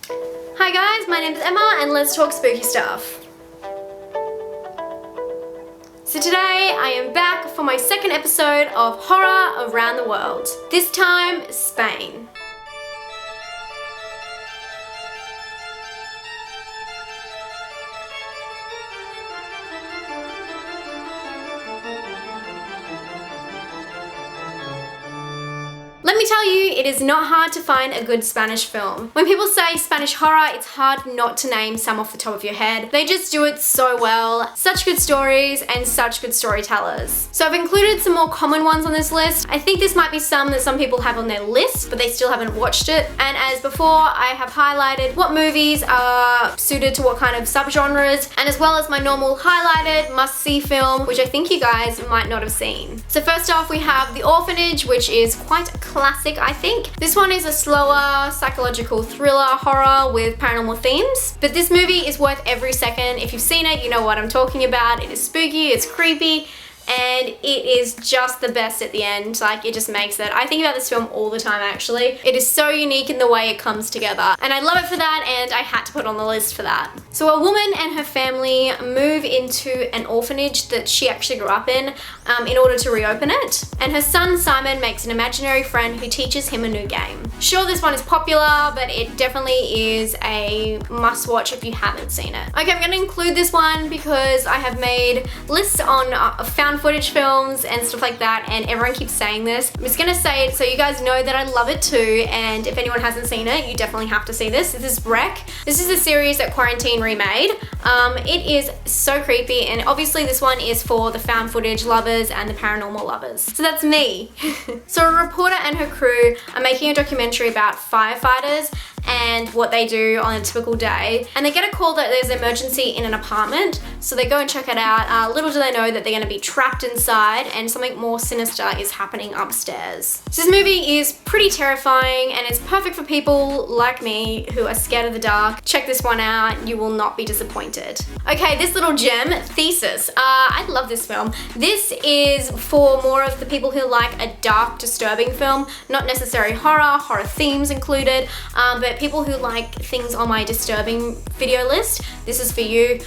Hi guys, my name is Emma and let's talk spooky stuff. So today I am back for my second episode of Horror Around the World. This time, Spain. Let me tell you, it is not hard to find a good Spanish film. When people say Spanish horror, it's hard not to name some off the top of your head. They just do it so well. Such good stories and such good storytellers. So I've included some more common ones on this list. I think this might be some that some people have on their list, but they still haven't watched it. And as before, I have highlighted what movies are suited to what kind of subgenres, and as well as my normal highlighted must-see film, which I think you guys might not have seen. So first off, we have The Orphanage, which is quite a classic, I think. This one is a slower psychological thriller horror with paranormal themes, but this movie is worth every second. If you've seen it, you know what I'm talking about. It is spooky, it's creepy, and it is just the best at the end. Like, it just makes it. I think about this film all the time, actually. It is so unique in the way it comes together, and I love it for that, and I had to put it on the list for that. So a woman and her family move into an orphanage that she actually grew up in order to reopen it, and her son Simon makes an imaginary friend who teaches him a new game. Sure, this one is popular, but it definitely is a must-watch if you haven't seen it. Okay, I'm gonna include this one because I have made lists on found footage films and stuff like that, and everyone keeps saying this. I'm just gonna say it so you guys know that I love it too, and if anyone hasn't seen it, you definitely have to see this. This is Wreck. This is a series that Quarantine remade. It is so creepy, and obviously this one is for the found footage lovers and the paranormal lovers. So that's me. So a reporter and her crew are making a documentary about firefighters and what they do on a typical day, and they get a call that there's an emergency in an apartment, so they go and check it out. Little do they know that they're going to be trapped inside and something more sinister is happening upstairs. So this movie is pretty terrifying, and it's perfect for people like me who are scared of the dark. Check this one out, you will not be disappointed. Okay, this little gem, Thesis. I love this film. This is for more of the people who like a dark, disturbing film, not necessarily horror themes included, but people who like things on my disturbing video list, this is for you.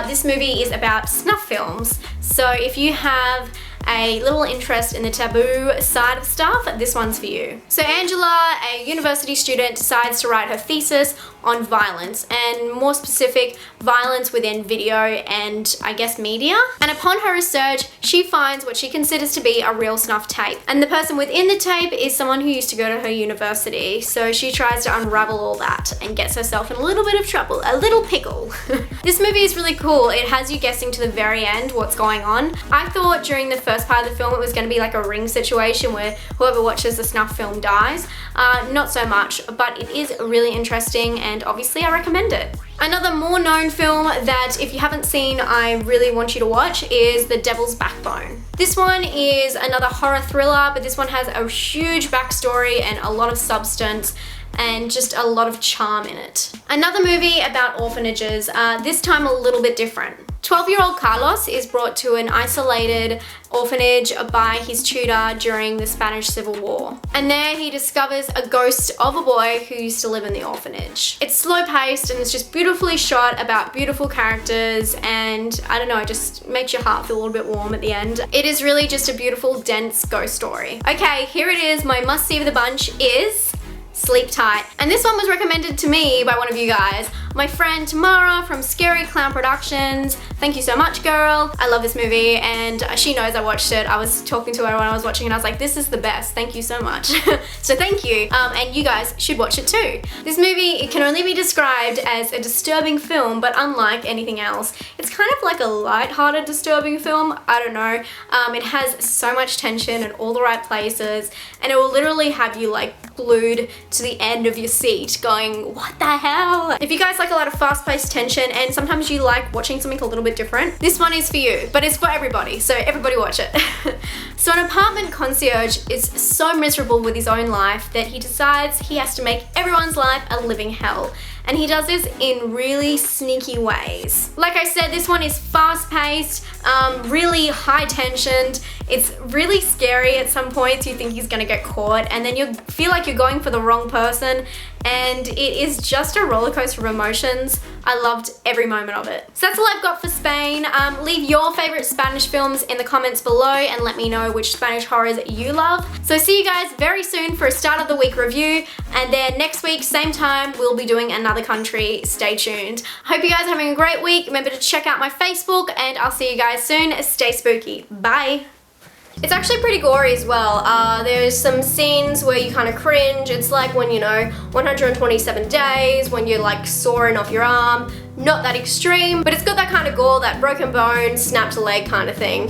This movie is about snuff films. So if you have a little interest in the taboo side of stuff, this one's for you. So Angela, a university student, decides to write her thesis on violence, and more specific, violence within video and I guess media. And upon her research, she finds what she considers to be a real snuff tape. And the person within the tape is someone who used to go to her university. So she tries to unravel all that and gets herself in a little bit of trouble, a little pickle. This movie is really cool. It has you guessing to the very end what's going on. I thought during the first part of the film it was going to be like a Ring situation where whoever watches the snuff film dies. Not so much, but it is really interesting, and obviously I recommend it. Another more known film that if you haven't seen, I really want you to watch is The Devil's Backbone. This one is another horror thriller, but this one has a huge backstory and a lot of substance and just a lot of charm in it. Another movie about orphanages, this time a little bit different. 12-year-old Carlos is brought to an isolated orphanage by his tutor during the Spanish Civil War. And there he discovers a ghost of a boy who used to live in the orphanage. It's slow-paced and it's just beautifully shot, about beautiful characters, and I don't know, it just makes your heart feel a little bit warm at the end. It is really just a beautiful, dense ghost story. Okay, here it is. My must-see of the bunch is Sleep Tight. And this one was recommended to me by one of you guys. My friend Tamara from Scary Clown Productions. Thank you so much, girl. I love this movie, and she knows I watched it. I was talking to her when I was watching and I was like, this is the best. Thank you so much. So thank you. And you guys should watch it too. This movie, it can only be described as a disturbing film, but unlike anything else, it's kind of like a light-hearted disturbing film. I don't know. It has so much tension in all the right places, and it will literally have you like glued to the end of your seat going, what the hell? If you guys like a lot of fast-paced tension and sometimes you like watching something a little bit different, this one is for you, but it's for everybody, so everybody watch it. So an apartment concierge is so miserable with his own life that he decides he has to make everyone's life a living hell. And he does this in really sneaky ways. Like I said, this one is fast-paced, really high-tensioned. It's really scary at some points. You think he's gonna get caught, and then you feel like you're going for the wrong person, and it is just a roller coaster of emotions. I loved every moment of it. So that's all I've got for Spain. Leave your favorite Spanish films in the comments below and let me know which Spanish horrors you love. So see you guys very soon for a start of the week review, and then next week, same time, we'll be doing another country. Stay tuned. Hope you guys are having a great week. Remember to check out my Facebook, and I'll see you guys soon. Stay spooky. Bye. It's actually pretty gory as well. There's some scenes where you kind of cringe. It's like when, 127 days, when you're like sawing off your arm. Not that extreme, but it's got that kind of gore, that broken bone, snapped leg kind of thing.